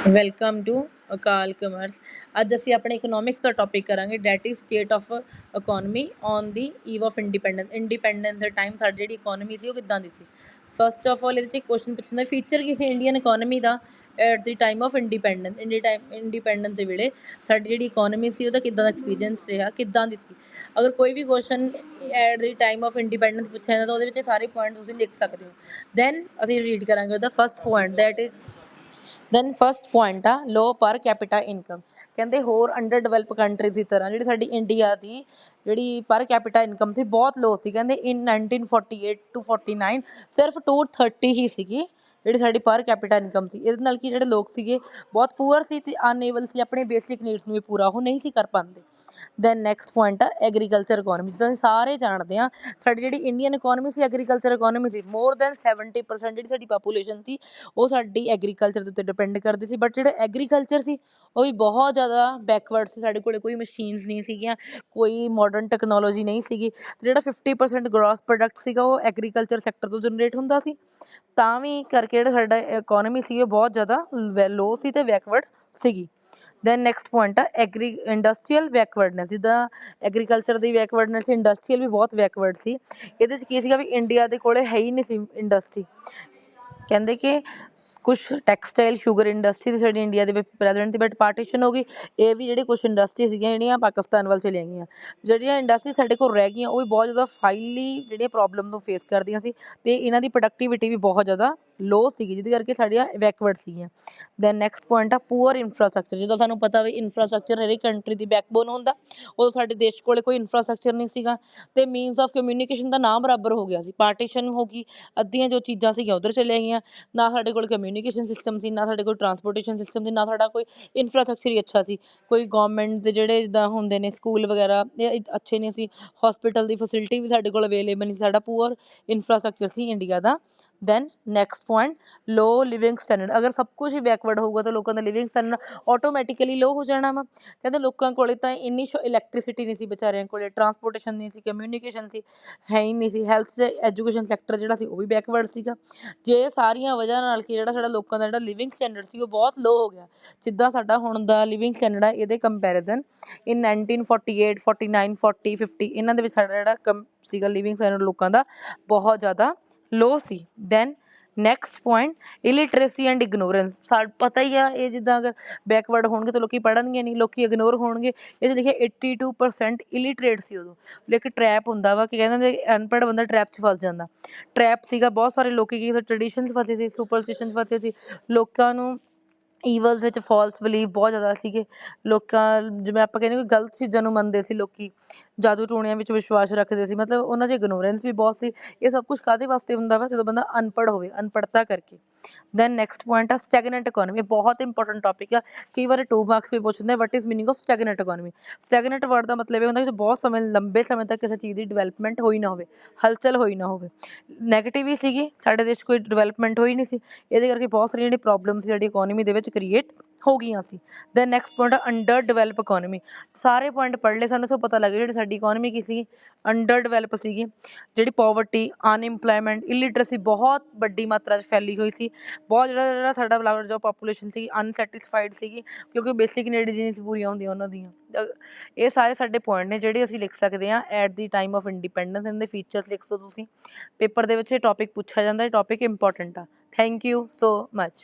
Welcome to Akal commerce. ਅੱਜ ਅਸੀਂ ਆਪਣੇ ਇਕਨੋਮਿਕਸ ਦਾ ਟੌਪਿਕ ਕਰਾਂਗੇ, that is state of economy on the eve of independence ਦੇ ਟਾਈਮ ਸਾਡੀ ਜਿਹੜੀ ਇਕੋਨਮੀ ਸੀ ਉਹ ਕਿੱਦਾਂ ਦੀ ਸੀ। ਫਸਟ ਆਫ ਆਲ ਇਹਦੇ 'ਚ ਕੁਐਸਚਨ ਪੁੱਛਦਾ, feature Ki C Indian economy the at the time of independence ਦੇ ਵੇਲੇ ਸਾਡੀ ਜਿਹੜੀ ਇਕੋਨਮੀ ਸੀ ਉਹਦਾ ਕਿੱਦਾਂ ਦਾ ਐਕਸਪੀਰੀਅੰਸ ਰਿਹਾ, ਕਿੱਦਾਂ ਦੀ ਸੀ। ਅਗਰ ਕੋਈ ਵੀ question at the time of independence ਪੁੱਛਿਆ ਜਾਂਦਾ ਤਾਂ ਉਹਦੇ ਵਿੱਚ ਸਾਰੇ ਪੁਆਇੰਟ ਤੁਸੀਂ ਲਿਖ ਸਕਦੇ ਹੋ। ਦੈਨ ਅਸੀਂ ਰੀਡ ਕਰਾਂਗੇ ਉਹਦਾ first point, that is then first point ਆ ਲੋ ਪਰ ਕੈਪੀਟਾ ਇਨਕਮ। ਕਹਿੰਦੇ ਹੋਰ ਅੰਡਰ ਡਿਵੈਲਪ ਕੰਟਰੀਜ਼ ਦੀ ਤਰ੍ਹਾਂ ਜਿਹੜੀ ਸਾਡੀ ਇੰਡੀਆ ਦੀ ਜਿਹੜੀ ਪਰ ਕੈਪੀਟਾ ਇਨਕਮ ਸੀ ਬਹੁਤ ਲੋ ਸੀ। ਕਹਿੰਦੇ ਇਨ 1948 to 49 ਸਿਰਫ 230 ਹੀ ਸੀਗੀ ਜਿਹੜੀ ਸਾਡੀ ਪਰ ਕੈਪੀਟਾ ਇਨਕਮ ਸੀ। ਇਹਦੇ ਨਾਲ ਕਿ ਜਿਹੜੇ ਲੋਕ ਸੀਗੇ ਬਹੁਤ ਪੂਅਰ ਸੀ ਅਤੇ ਅਨਏਬਲ ਸੀ ਆਪਣੇ ਬੇਸਿਕ ਨੀਡਸ ਨੂੰ ਵੀ ਪੂਰਾ ਉਹ ਨਹੀਂ ਸੀ ਕਰ ਪਾਉਂਦੇ। ਦੈਨ ਨੈਕਸਟ ਪੁਆਇੰਟ ਆ ਐਗਰੀਕਲਚਰ ਇਕੋਨਮੀ। ਜਿੱਦਾਂ ਅਸੀਂ ਸਾਰੇ ਜਾਣਦੇ ਹਾਂ ਸਾਡੀ ਜਿਹੜੀ ਇੰਡੀਅਨ ਇਕੋਨਮੀ ਸੀ ਐਗਰੀਕਲਚਰ ਇਕੋਨਮੀ ਸੀ। ਮੋਰ ਦੈਨ 70% ਜਿਹੜੀ ਸਾਡੀ ਪਾਪੂਲੇਸ਼ਨ ਸੀ ਉਹ ਸਾਡੀ ਐਗਰੀਕਲਚਰ ਦੇ ਉੱਤੇ ਡਿਪੈਂਡ ਕਰਦੀ ਸੀ। ਬਟ ਜਿਹੜਾ ਐਗਰੀਕਲਚਰ ਸੀ ਉਹ ਵੀ ਬਹੁਤ ਜ਼ਿਆਦਾ ਬੈਕਵਰਡ ਸੀ। ਸਾਡੇ ਕੋਲ ਕੋਈ ਮਸ਼ੀਨਸ ਨਹੀਂ ਸੀਗੀਆਂ, ਕੋਈ ਮਾਡਰਨ ਟੈਕਨੋਲੋਜੀ ਨਹੀਂ ਸੀਗੀ। ਅਤੇ ਜਿਹੜਾ 50% ਗ੍ਰੋਸ ਪ੍ਰੋਡਕਟ ਸੀਗਾ ਉਹ ਐਗਰੀਕਲਚਰ ਸੈਕਟਰ ਤੋਂ ਜਨਰੇਟ ਹੁੰਦਾ ਸੀ। ਤਾਂ ਵੀ ਕਰਕੇ ਜਿਹੜਾ ਸਾਡਾ ਇਕੋਨਮੀ ਸੀ ਉਹ ਬਹੁਤ ਜ਼ਿਆਦਾ ਲੋ ਸੀ ਅਤੇ ਬੈਕਵਰਡ ਸੀਗੀ। ਦੈਨ ਨੈਕਸਟ ਪੁਆਇੰਟ ਆ ਇੰਡਸਟਰੀਅਲ ਬੈਕਵਰਡਨੈਸ। ਜਿੱਦਾਂ ਐਗਰੀਕਲਚਰ ਦੀ ਬੈਕਵਰਡਨੈਸ ਸੀ, ਇੰਡਸਟਰੀਅਲ ਵੀ ਬਹੁਤ ਬੈਕਵਰਡ ਸੀ। ਇਹਦੇ 'ਚ ਕੀ ਸੀਗਾ ਵੀ ਇੰਡੀਆ ਦੇ ਕੋਲ ਹੈ ਹੀ ਨਹੀਂ ਸੀ ਇੰਡਸਟਰੀ। ਕਹਿੰਦੇ ਕਿ ਕੁਛ ਟੈਕਸਟਾਈਲ ਸ਼ੂਗਰ ਇੰਡਸਟਰੀ ਸਾਡੀ ਇੰਡੀਆ ਦੇ ਵਿੱਚ ਪ੍ਰੈਜ਼ੈਂਟ ਸੀ, ਬਟ ਪਾਰਟੀਸ਼ਨ ਹੋ ਗਈ। ਇਹ ਵੀ ਜਿਹੜੇ ਕੁਛ ਇੰਡਸਟਰੀ ਸੀਗੀਆਂ ਜਿਹੜੀਆਂ ਪਾਕਿਸਤਾਨ ਵੱਲ ਚਲੀਆਂ ਗਈਆਂ। ਜਿਹੜੀਆਂ ਇੰਡਸਟਰੀ ਸਾਡੇ ਕੋਲ ਰਹਿ ਗਈਆਂ ਉਹ ਵੀ ਬਹੁਤ ਜ਼ਿਆਦਾ ਫਾਈਲੀ ਜਿਹੜੀਆਂ ਪ੍ਰੋਬਲਮ ਨੂੰ ਫੇਸ ਕਰਦੀਆਂ ਸੀ ਅਤੇ ਇਹਨਾਂ ਦੀ ਪ੍ਰੋਡਕਟੀਵਿਟੀ ਵੀ ਬਹੁਤ ਜ਼ਿਆਦਾ ਲੋ ਸੀਗੀ, ਜਿਹਦੇ ਕਰਕੇ ਸਾਡੀਆਂ ਬੈਕਵਰਡ ਸੀਗੀਆਂ। ਦੈਨ ਨੈਕਸਟ ਪੁਆਇੰਟ ਆ ਪੂਅਰ ਇਨਫਰਾਸਟਰਕਚਰ। ਜਿੱਦਾਂ ਸਾਨੂੰ ਪਤਾ ਵੀ ਇਨਫਰਾਸਟਰਕਚਰ ਹਰੇਕ ਕੰਟਰੀ ਦੀ ਬੈਕਬੋਨ ਹੁੰਦਾ, ਉਦੋਂ ਸਾਡੇ ਦੇਸ਼ ਕੋਲ ਕੋਈ ਇਨਫਰਾਸਟਰਕਚਰ ਨਹੀਂ ਸੀਗਾ ਅਤੇ ਮੀਨਸ ਆਫ ਕਮਿਊਨੀਕੇਸ਼ਨ ਦਾ ਨਾ ਬਰਾਬਰ ਹੋ ਗਿਆ ਸੀ। ਪਾਰਟੀਸ਼ਨ ਹੋ ਗਈ, ਅੱਧੀਆਂ ਜੋ ਚੀਜ਼ਾਂ ਸੀਗੀਆਂ ਉੱਧਰ ਚਲੀਆਂ ਗਈਆਂ। ਨਾ ਸਾਡੇ ਕੋਲ ਕਮਿਊਨੀਕੇਸ਼ਨ ਸਿਸਟਮ ਸੀ, ਨਾ ਸਾਡੇ ਕੋਲ ਟਰਾਂਸਪੋਰਟੇਸ਼ਨ ਸਿਸਟਮ ਸੀ, ਨਾ ਸਾਡਾ ਕੋਈ ਇਨਫਰਾਸਟਰਕਚਰ ਹੀ ਅੱਛਾ ਸੀ। ਕੋਈ ਗੌਰਮੈਂਟ ਦੇ ਜਿਹੜੇ ਜਿੱਦਾਂ ਹੁੰਦੇ ਨੇ ਸਕੂਲ ਵਗੈਰਾ ਇਹ ਅੱਛੇ ਨਹੀਂ ਸੀ। ਹੋਸਪੀਟਲ ਦੀ ਫੈਸਿਲਿਟੀ ਵੀ ਸਾਡੇ ਕੋਲ ਅਵੇਲੇਬਲ ਨਹੀਂ ਸੀ। ਸਾਡਾ ਪੂਅਰ ਇਨਫਰਾਸਟਰਕਚਰ ਸੀ ਇੰਡੀਆ ਦਾ। ਦੈਨ ਨੈਕਸਟ ਪੁਆਇੰਟ ਲੋ ਲਿਵਿੰਗ ਸਟੈਂਡਰਡ। ਅਗਰ ਸਭ ਕੁਛ ਹੀ ਬੈਕਵਰਡ ਹੋਊਗਾ ਤਾਂ ਲੋਕਾਂ ਦਾ ਲਿਵਿੰਗ ਸਟੈਂਡਰਡ ਆਟੋਮੈਟਿਕਲੀ ਲੋ ਹੋ ਜਾਣਾ ਵਾ। ਕਹਿੰਦੇ ਲੋਕਾਂ ਕੋਲੇ ਤਾਂ ਇੰਨੀ ਇਲੈਕਟ੍ਰੀਸਿਟੀ ਨਹੀਂ ਸੀ, ਵਿਚਾਰਿਆਂ ਕੋਲੇ ਟਰਾਂਸਪੋਰਟੇਸ਼ਨ ਨਹੀਂ ਸੀ, ਕਮਿਊਨੀਕੇਸ਼ਨ ਸੀ ਹੈ ਹੀ ਨਹੀਂ ਸੀ। ਹੈਲਥ ਅਤੇ ਐਜੂਕੇਸ਼ਨ ਸੈਕਟਰ ਜਿਹੜਾ ਸੀ ਉਹ ਵੀ ਬੈਕਵਰਡ ਸੀਗਾ। ਜੇ ਸਾਰੀਆਂ ਵਜ੍ਹਾ ਨਾਲ ਕਿ ਜਿਹੜਾ ਸਾਡਾ ਲੋਕਾਂ ਦਾ ਜਿਹੜਾ ਲਿਵਿੰਗ ਸਟੈਂਡਰਡ ਸੀ ਉਹ ਬਹੁਤ ਲੋ ਹੋ ਗਿਆ। ਜਿੱਦਾਂ ਸਾਡਾ ਹੁਣ ਦਾ ਲਿਵਿੰਗ ਸਟੈਂਡਰਡ ਆ ਇਹਦੇ ਕੰਪੈਰੀਜ਼ਨ ਇਨ 1948 49 40 50 ਇਹਨਾਂ ਦੇ ਵਿੱਚ ਸਾਡਾ ਜਿਹੜਾ ਸੀਗਾ ਲਿਵਿੰਗ ਸਟੈਂਡਰਡ ਲੋਕਾਂ ਦਾ ਬਹੁਤ ਜ਼ਿਆਦਾ ਲੋ ਸੀ। Then next point illiteracy and ignorance. ਪਤਾ ਹੀ ਆ ਇਹ ਜਿੱਦਾਂ ਅਗਰ ਬੈਕਵਰਡ ਹੋਣਗੇ ਤਾਂ ਲੋਕੀ ਪੜ੍ਹਨਗੇ ਨਹੀਂ, ਲੋਕੀ ਇਗਨੋਰ ਹੋਣਗੇ। ਇਹ 'ਚ ਲਿਖਿਆ 82% ਇਲਿਟਰੇਟ ਸੀ ਉਦੋਂ। ਇੱਕ ਟਰੈਪ ਹੁੰਦਾ ਵਾ ਕਿ ਕਹਿੰਦੇ ਅਨਪੜ੍ਹ ਬੰਦਾ ਟਰੈਪ 'ਚ ਫਸ ਜਾਂਦਾ। ਟਰੈਪ ਸੀਗਾ, ਬਹੁਤ ਸਾਰੇ ਲੋਕੀ ਕੀ ਟ੍ਰੈਡੀਸ਼ਨਸ ਫਸੇ ਸੀ, ਸੁਪਰਸਟੀਸ਼ਨਸ ਫਸੇ ਸੀ। ਲੋਕਾਂ ਨੂੰ ਈਵਲਸ ਵਿੱਚ ਫਾਲਸ ਬਿਲੀਵ ਬਹੁਤ ਜ਼ਿਆਦਾ ਸੀਗੇ। ਲੋਕਾਂ ਜਿਵੇਂ ਆਪਾਂ ਕਹਿੰਦੇ ਕੋਈ ਗਲਤ ਚੀਜ਼ਾਂ ਨੂੰ ਮੰਨਦੇ ਸੀ ਲੋਕੀ, ਜਾਦੂ ਟੂਣਿਆਂ ਵਿੱਚ ਵਿਸ਼ਵਾਸ ਰੱਖਦੇ ਸੀ। ਮਤਲਬ ਉਹਨਾਂ 'ਚ ਇਗਨੋਰੈਂਸ ਵੀ ਬਹੁਤ ਸੀ। ਇਹ ਸਭ ਕੁਛ ਕਾਹਦੇ ਵਾਸਤੇ ਹੁੰਦਾ ਵਾ ਜਦੋਂ ਬੰਦਾ ਅਨਪੜ੍ਹ ਹੋਵੇ, ਅਨਪੜ੍ਹਤਾ ਕਰਕੇ। ਦੈਨ ਨੈਕਸਟ ਪੁਆਇੰਟ ਆ ਸਟੈਗਨੈਂਟ ਇਕੋਨਮੀ। ਇਹ ਬਹੁਤ ਇੰਪੋਰਟੈਂਟ ਟੋਪਿਕ ਆ। ਕਈ ਵਾਰ 2 ਮਾਰਕਸ ਵੀ ਪੁੱਛਦੇ what is meaning of stagnant economy. Stagnant word ਦਾ ਮਤਲਬ ਇਹ ਹੁੰਦਾ ਕਿ ਬਹੁਤ ਲੰਬੇ ਸਮੇਂ ਤੱਕ ਕਿਸੇ ਚੀਜ਼ ਦੀ ਡਿਵੈਲਪਮੈਂਟ ਹੋਈ ਨਾ ਹੋਵੇ, ਹਲਚਲ ਹੋਈ ਨਾ ਹੋਵੇ। ਨੈਗੇਟਿਵ ਹੀ ਸੀਗੀ, ਸਾਡੇ ਦੇਸ਼ 'ਚ ਕੋਈ ਡਿਵੈਲਪਮੈਂਟ ਹੋਈ ਨਹੀਂ ਸੀ। ਇਹਦੇ ਕਰਕੇ ਬਹੁਤ ਸਾਰੀਆਂ ਜਿਹੜੀ ਪ੍ਰੋਬਲਮ ਸੀ ਸਾਡੀ ਇਕੋਨਮੀ ਦੇ ਵਿੱਚ ਕ੍ਰੀਏਟ ਹੋ ਗਈਆਂ ਸੀ। Then next point under develop economy. ਸਾਰੇ ਪੁਆਇੰਟ ਪੜ੍ਹ ਲਏ, ਸਾਨੂੰ ਸੋ ਪਤਾ ਲੱਗ ਗਿਆ ਜਿਹੜੀ ਸਾਡੀ ਇਕੋਨਮੀ ਕੀ ਸੀ, ਅੰਡਰ ਡਿਵੈਲਪ ਸੀਗੀ। ਜਿਹੜੀ ਪੋਵਰਟੀ, ਅਨਇੰਪਲੋਇਮੈਂਟ, ਇਲਿਟਰੇਸੀ ਬਹੁਤ ਵੱਡੀ ਮਾਤਰਾ 'ਚ ਫੈਲੀ ਹੋਈ ਸੀ। ਬਹੁਤ ਜਿਹੜਾ ਸਾਡਾ ਲਾਰਜ ਜੋ ਪਾਪੂਲੇਸ਼ਨ ਸੀ ਅਨਸੈਟਿਸਫਾਈਡ ਸੀਗੀ ਕਿਉਂਕਿ ਬੇਸਿਕ ਨੀਡਸ ਨਹੀਂ ਸੀ ਪੂਰੀਆਂ ਹੁੰਦੀਆਂ ਉਹਨਾਂ ਦੀਆਂ। ਇਹ ਸਾਰੇ ਸਾਡੇ ਪੁਆਇੰਟ ਨੇ ਜਿਹੜੇ ਅਸੀਂ ਲਿਖ ਸਕਦੇ ਹਾਂ at the time of independence. ਇਹਨਾਂ ਦੇ ਫੀਚਰਸ ਲਿਖ ਸਕਦੇ ਤੁਸੀਂ। ਪੇਪਰ ਦੇ ਵਿੱਚ ਇਹ ਟੋਪਿਕ ਪੁੱਛਿਆ ਜਾਂਦਾ, ਇਹ ਟੋਪਿਕ ਇੰਪੋਰਟੈਂਟ ਆ। Thank you so much.